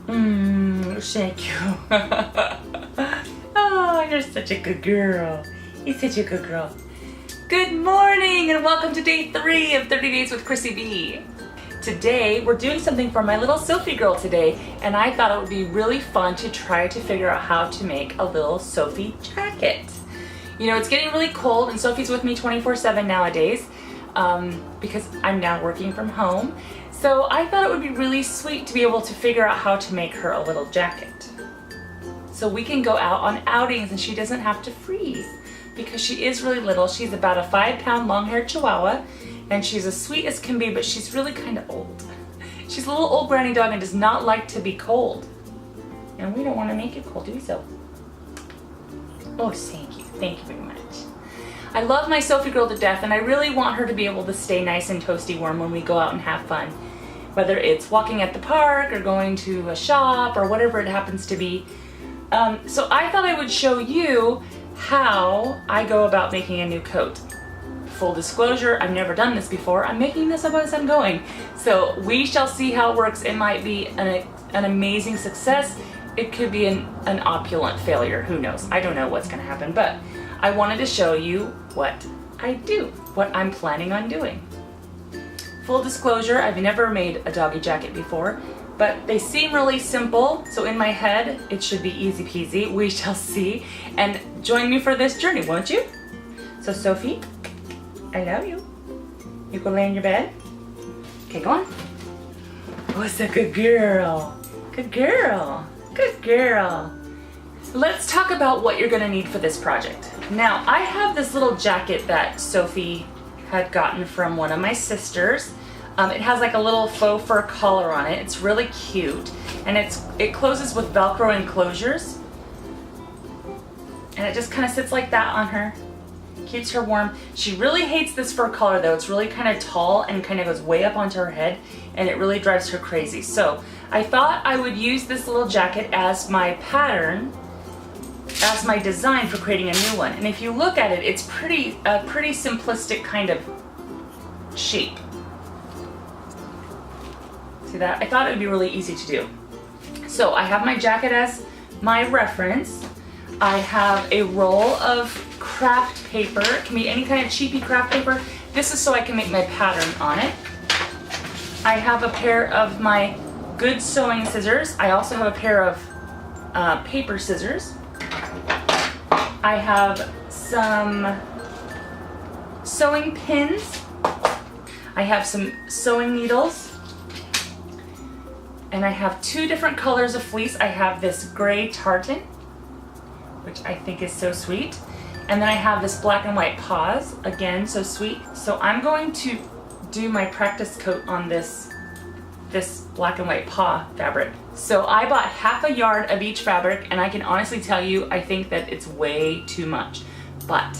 Thank you. Oh, you're such a good girl. You're such a good girl. Good morning and welcome to day 3 of 30 Days with Chrissie B. Today we're doing something for my little Sophie girl today, and I thought it would be really fun to try to figure out how to make a little Sophie jacket. You know, it's getting really cold and Sophie's with me 24/7 nowadays because I'm now working from home. So I thought it would be really sweet to be able to figure out how to make her a little jacket. So we can go out on outings and she doesn't have to freeze because she is really little. She's about a 5-pound long-haired Chihuahua and she's as sweet as can be, but she's really kind of old. She's a little old granny dog and does not like to be cold. And we don't want to make it cold, do we, so? Oh, thank you. Thank you very much. I love my Sophie girl to death and I really want her to be able to stay nice and toasty warm when we go out and have fun. Whether it's walking at the park or going to a shop or whatever it happens to be. So I thought I would show you how I go about making a new coat. Full disclosure, I've never done this before. I'm making this up as I'm going. So we shall see how it works. It might be an amazing success. It could be an opulent failure. Who knows? I don't know what's gonna happen, but I wanted to show you what I do, what I'm planning on doing. Full disclosure, I've never made a doggy jacket before, but they seem really simple, so in my head, it should be easy peasy. We shall see, and join me for this journey, won't you? So Sophie, I love you. You go lay in your bed. Okay, go on. What's a good girl? Good girl. Good girl. Let's talk about what you're gonna need for this project. Now, I have this little jacket that Sophie had gotten from one of my sisters. It has like a little faux fur collar on it. It's really cute. And it closes with Velcro enclosures. And it just kind of sits like that on her. Keeps her warm. She really hates this fur collar though. It's really kind of tall and kind of goes way up onto her head. And it really drives her crazy. So I thought I would use this little jacket as my pattern, as my design for creating a new one. And if you look at it, it's a pretty simplistic kind of shape. See that? I thought it would be really easy to do. So I have my jacket as my reference. I have a roll of craft paper. It can be any kind of cheapy craft paper. This is so I can make my pattern on it. I have a pair of my good sewing scissors. I also have a pair of paper scissors. I have some sewing pins. I have some sewing needles. And I have 2 different colors of fleece. I have this gray tartan, which I think is so sweet. And then I have this black and white paws, again, so sweet. So I'm going to do my practice coat on this black and white paw fabric. So I bought half a yard of each fabric, and I can honestly tell you, I think that it's way too much. But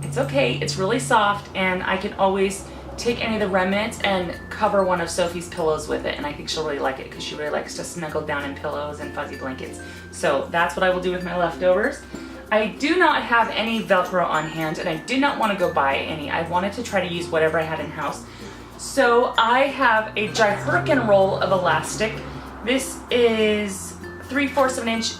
it's okay, it's really soft, and I can always take any of the remnants and cover one of Sophie's pillows with it, and I think she'll really like it because she really likes to snuggle down in pillows and fuzzy blankets. So that's what I will do with my leftovers. I do not have any Velcro on hand, and I did not want to go buy any. I wanted to try to use whatever I had in house. So I have a Hurricane roll of elastic. This is 3/4 of an inch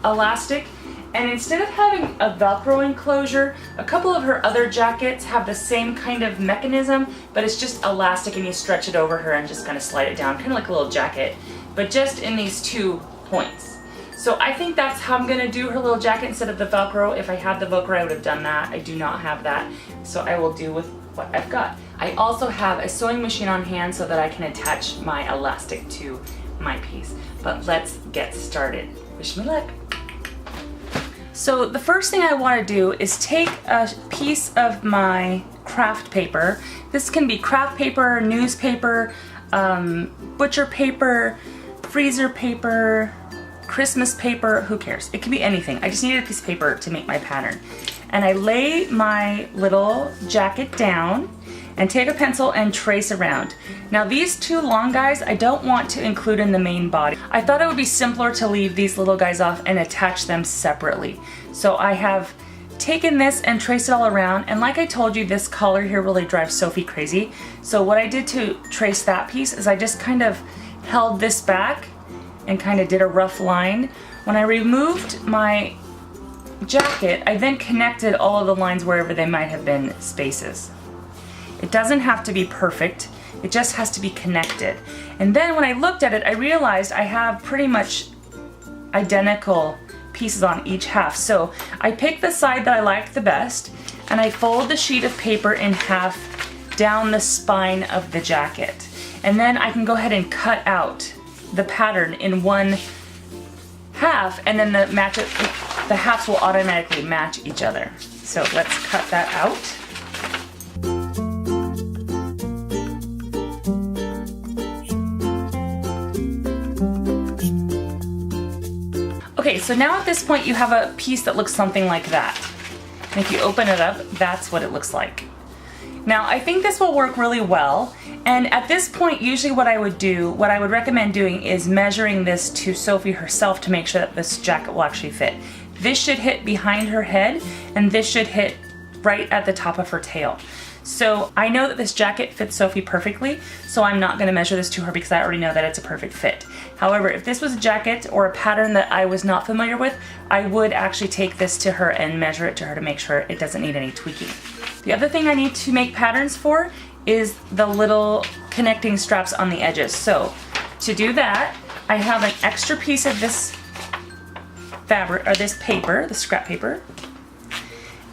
elastic. And instead of having a Velcro enclosure, a couple of her other jackets have the same kind of mechanism, but it's just elastic and you stretch it over her and just kind of slide it down, kind of like a little jacket, but just in these 2 points. So I think that's how I'm gonna do her little jacket instead of the Velcro. If I had the Velcro, I would have done that. I do not have that, so I will do with what I've got. I also have a sewing machine on hand so that I can attach my elastic to my piece. But let's get started. Wish me luck. So the first thing I want to do is take a piece of my craft paper. This can be craft paper, newspaper, butcher paper, freezer paper, Christmas paper, who cares? It can be anything. I just needed a piece of paper to make my pattern. And I lay my little jacket down and take a pencil and trace around. Now these 2 long guys I don't want to include in the main body. I thought it would be simpler to leave these little guys off and attach them separately. So I have taken this and traced it all around, and like I told you, this collar here really drives Sophie crazy. So what I did to trace that piece is I just kind of held this back and kind of did a rough line. When I removed my jacket, I then connected all of the lines wherever they might have been spaces. It doesn't have to be perfect, it just has to be connected. And then when I looked at it, I realized I have pretty much identical pieces on each half. So I picked the side that I liked the best, and I fold the sheet of paper in half down the spine of the jacket. And then I can go ahead and cut out the pattern in one half, and then the halves will automatically match each other. So let's cut that out. Okay, so now at this point you have a piece that looks something like that. And if you open it up, that's what it looks like. Now I think this will work really well, and at this point usually what I would recommend doing is measuring this to Sophie herself to make sure that this jacket will actually fit. This should hit behind her head, and this should hit right at the top of her tail. So I know that this jacket fits Sophie perfectly, so I'm not going to measure this to her because I already know that it's a perfect fit. However, if this was a jacket or a pattern that I was not familiar with, I would actually take this to her and measure it to her to make sure it doesn't need any tweaking. The other thing I need to make patterns for is the little connecting straps on the edges. So to do that, I have an extra piece of this fabric, or this paper, the scrap paper.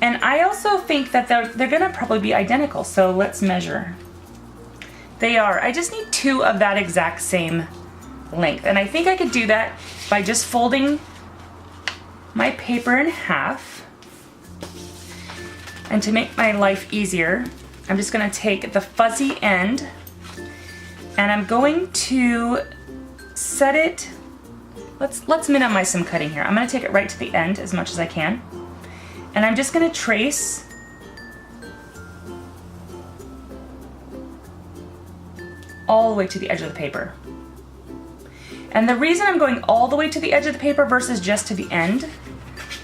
And I also think that they're gonna probably be identical, so let's measure. They are. I just need 2 of that exact same length. And I think I could do that by just folding my paper in half. And to make my life easier, I'm just gonna take the fuzzy end and I'm going to set it, let's minimize some cutting here. I'm gonna take it right to the end as much as I can. And I'm just gonna trace all the way to the edge of the paper. And the reason I'm going all the way to the edge of the paper versus just to the end,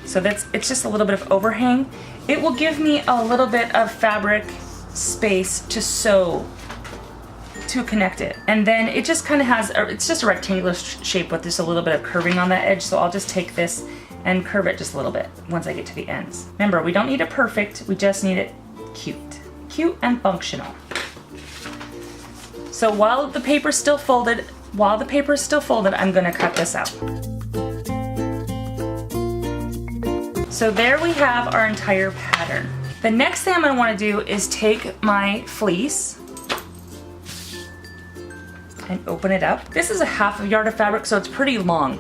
so it's just a little bit of overhang, it will give me a little bit of fabric space to sew to connect it. And then it just kind of has, it's just a rectangular shape with just a little bit of curving on that edge, so I'll just take this and curve it just a little bit once I get to the ends. Remember, we don't need it perfect, we just need it cute. Cute and functional. So while the paper's still folded, I'm gonna cut this out. So there we have our entire pattern. The next thing I'm gonna wanna do is take my fleece and open it up. This is a 1/2 yard of fabric, so it's pretty long.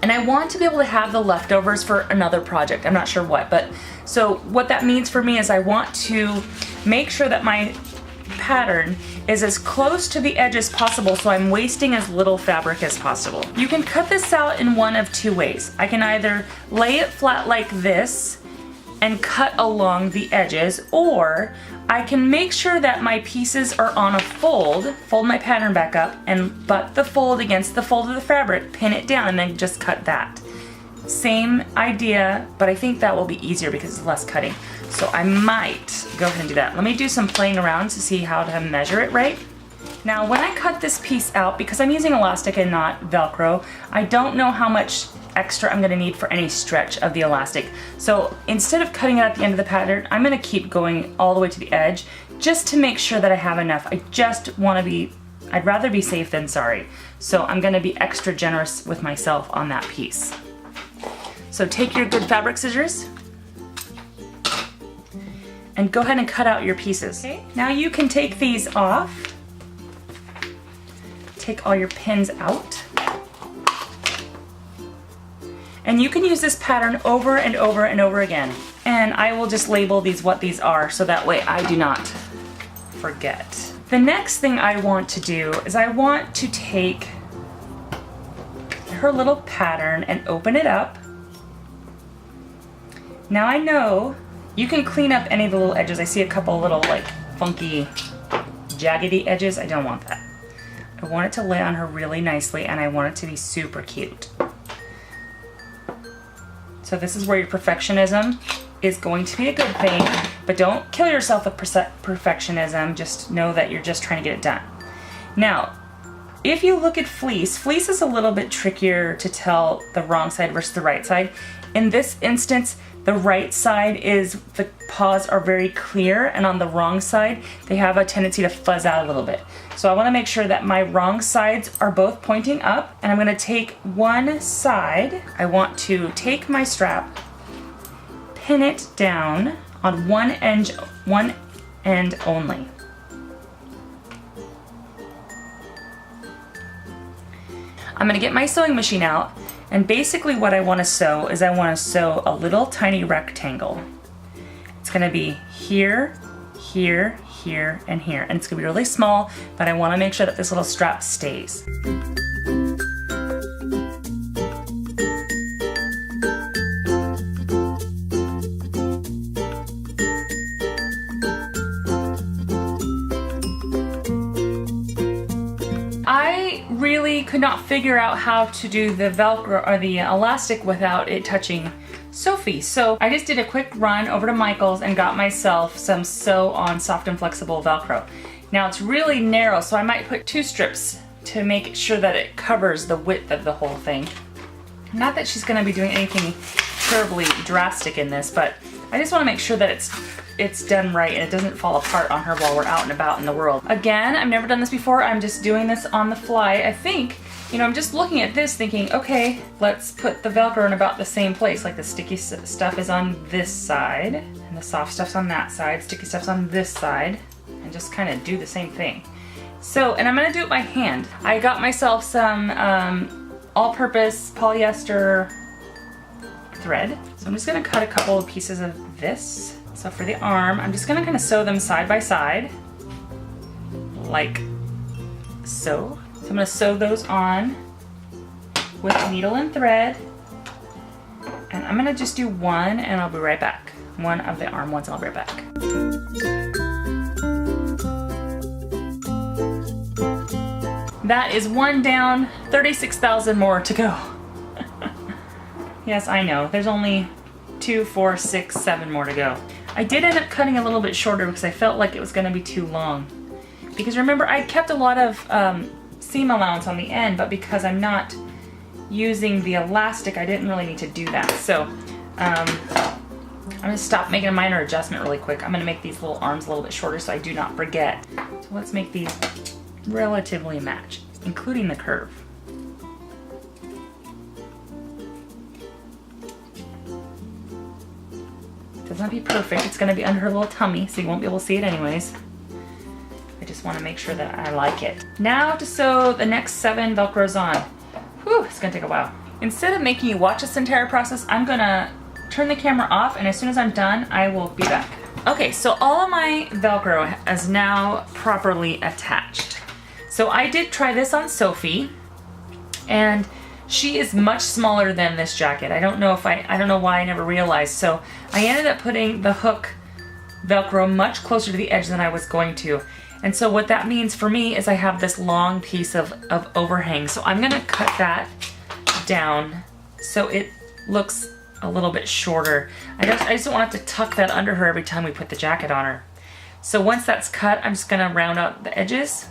And I want to be able to have the leftovers for another project. I'm not sure what, but so what that means for me is I want to make sure that my pattern is as close to the edge as possible, so I'm wasting as little fabric as possible. You can cut this out in one of 2 ways. I can either lay it flat like this and cut along the edges, or I can make sure that my pieces are on a fold my pattern back up, and butt the fold against the fold of the fabric, pin it down, and then just cut that. Same idea, but I think that will be easier because it's less cutting. So I might go ahead and do that. Let me do some playing around to see how to measure it right. Now when I cut this piece out, because I'm using elastic and not Velcro, I don't know how much extra I'm gonna need for any stretch of the elastic. So instead of cutting it at the end of the pattern, I'm gonna keep going all the way to the edge just to make sure that I have enough. I'd rather be safe than sorry. So I'm gonna be extra generous with myself on that piece. So take your good fabric scissors and go ahead and cut out your pieces. Okay. Now you can take these off. Take all your pins out. And you can use this pattern over and over and over again. And I will just label these what these are so that way I do not forget. The next thing I want to do is I want to take her little pattern and open it up. Now I know you can clean up any of the little edges. I see a couple little like funky jaggedy edges. I don't want that. I want it to lay on her really nicely, and I want it to be super cute. So this is where your perfectionism is going to be a good thing, but don't kill yourself with perfectionism. Just know that you're just trying to get it done. Now, if you look at Fleece, Fleece is a little bit trickier to tell the wrong side versus the right side. In this instance, the right side is, the paws are very clear, and on the wrong side, they have a tendency to fuzz out a little bit. So I wanna make sure that my wrong sides are both pointing up, and I'm gonna take one side. I want to take my strap, pin it down on one end only. I'm gonna get my sewing machine out, and basically what I wanna sew is I wanna sew a little tiny rectangle. It's gonna be here, here, here, and here. And it's gonna be really small, but I wanna make sure that this little strap stays. I really could not figure out how to do the Velcro or the elastic without it touching Sophie. So I just did a quick run over to Michael's and got myself some Sew On Soft and Flexible Velcro. Now it's really narrow, so I might put 2 strips to make sure that it covers the width of the whole thing. Not that she's gonna be doing anything terribly drastic in this, but I just wanna make sure that it's done right and it doesn't fall apart on her while we're out and about in the world. Again, I've never done this before. I'm just doing this on the fly. I think, you know, I'm just looking at this thinking, okay, let's put the Velcro in about the same place. Like the sticky stuff is on this side and the soft stuff's on that side, sticky stuff's on this side, and just kind of do the same thing. So, and I'm gonna do it by hand. I got myself some all-purpose polyester thread. So I'm just gonna cut a couple of pieces of this. So for the arm, I'm just gonna kind of sew them side by side, like so. So I'm gonna sew those on with needle and thread. And I'm gonna just do one and I'll be right back. One of the arm ones and I'll be right back. That is one down, 36,000 more to go. Yes, I know, there's only 2, 4, 6, 7 more to go. I did end up cutting a little bit shorter because I felt like it was gonna be too long. Because remember, I kept a lot of seam allowance on the end, but because I'm not using the elastic, I didn't really need to do that. So I'm gonna stop making a minor adjustment really quick. I'm gonna make these little arms a little bit shorter so I do not forget. So let's make these relatively match, including the curve. Doesn't have to be perfect. It's gonna be under her little tummy, so you won't be able to see it anyways. I just wanna make sure that I like it. Now to sew the next 7 Velcros on. Whew, it's gonna take a while. Instead of making you watch this entire process, I'm gonna turn the camera off, and as soon as I'm done, I will be back. Okay, so all of my Velcro is now properly attached. So I did try this on Sophie, and she is much smaller than this jacket. I don't know why I never realized. So I ended up putting the hook Velcro much closer to the edge than I was going to. And so what that means for me is I have this long piece of overhang. So I'm gonna cut that down so it looks a little bit shorter. I just don't want to have to tuck that under her every time we put the jacket on her. So once that's cut, I'm just gonna round out the edges.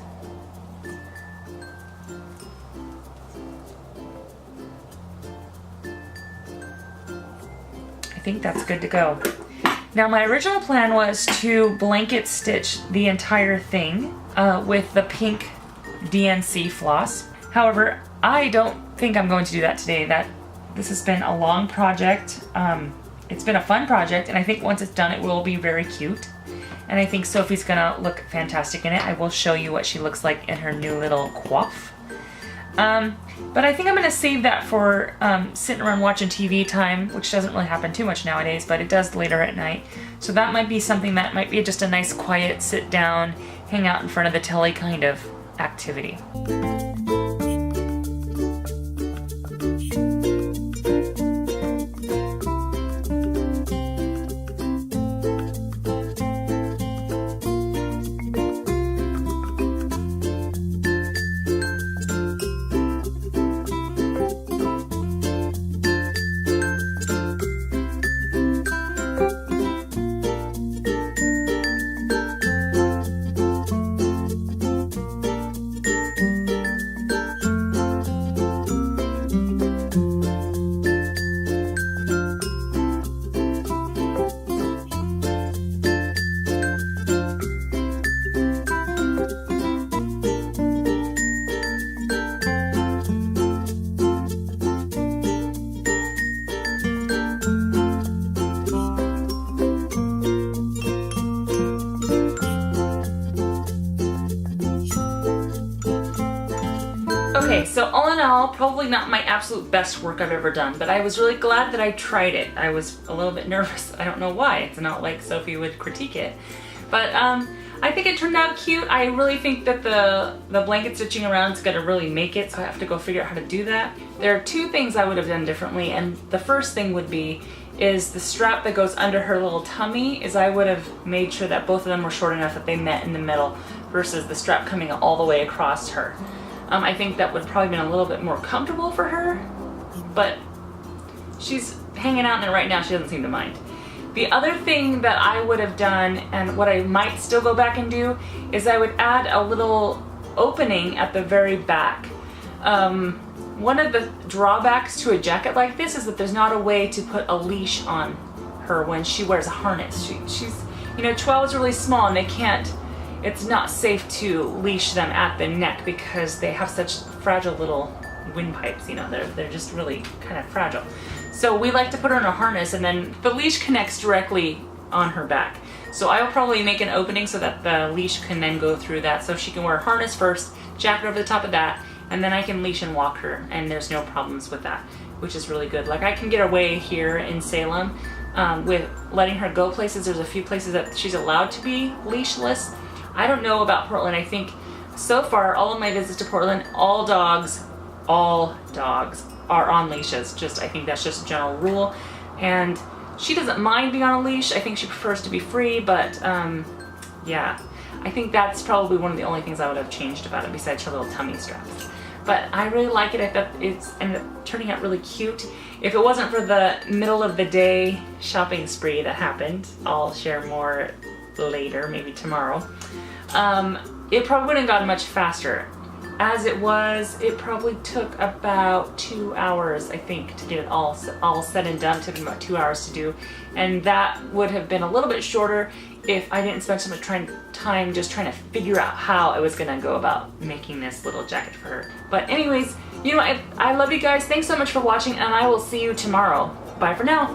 I think that's good to go. Now my original plan was to blanket stitch the entire thing with the pink DNC floss. However, I don't think I'm going to do that today. This has been a long project. It's been a fun project, and I think once it's done it will be very cute. And I think Sophie's gonna look fantastic in it. I will show you what she looks like in her new little coif. But I think I'm gonna save that for sitting around watching TV time, which doesn't really happen too much nowadays, but it does later at night. So that might be something that might be just a nice quiet sit down, hang out in front of the telly kind of activity. all, probably not my absolute best work I've ever done, but I was really glad that I tried it. I was a little bit nervous. I don't know why. It's not like Sophie would critique it. But I think it turned out cute. I really think that the blanket stitching around is gonna really make it, so I have to go figure out how to do that. There are two things I would have done differently, and the first thing would be is the strap that goes under her little tummy is I would have made sure that both of them were short enough that they met in the middle versus the strap coming all the way across her. I think that would probably been a little bit more comfortable for her, but she's hanging out in there right now. She doesn't seem to mind. The other thing that I would have done, and what I might still go back and do, is I would add a little opening at the very back. One of the drawbacks to a jacket like this is that there's not a way to put a leash on her when she wears a harness. She's, you know, Chihuahuas are really small and they can't, it's not safe to leash them at the neck because they have such fragile little windpipes, you know, they're just really kind of fragile. So we like to put her in a harness and then the leash connects directly on her back. So I will probably make an opening so that the leash can then go through that, so she can wear a harness first, jacket over the top of that, and then I can leash and walk her, and there's no problems with that, which is really good. Like I can get away here in Salem with letting her go places. There's a few places that she's allowed to be leashless. I don't know about Portland. I think so far, all of my visits to Portland, all dogs are on leashes. I think that's just a general rule. And she doesn't mind being on a leash. I think she prefers to be free, but yeah. I think that's probably one of the only things I would have changed about it besides her little tummy straps. But I really like it. I thought it's ended up turning out really cute. If it wasn't for the middle of the day shopping spree that happened, I'll share more later, maybe tomorrow, it probably wouldn't have gotten much faster. As it was, it probably took about 2 hours, I think, to get it all said and done. It took about 2 hours to do. And that would have been a little bit shorter if I didn't spend so much time just trying to figure out how I was gonna go about making this little jacket for her. But anyways, you know, I love you guys. Thanks so much for watching, and I will see you tomorrow. Bye for now.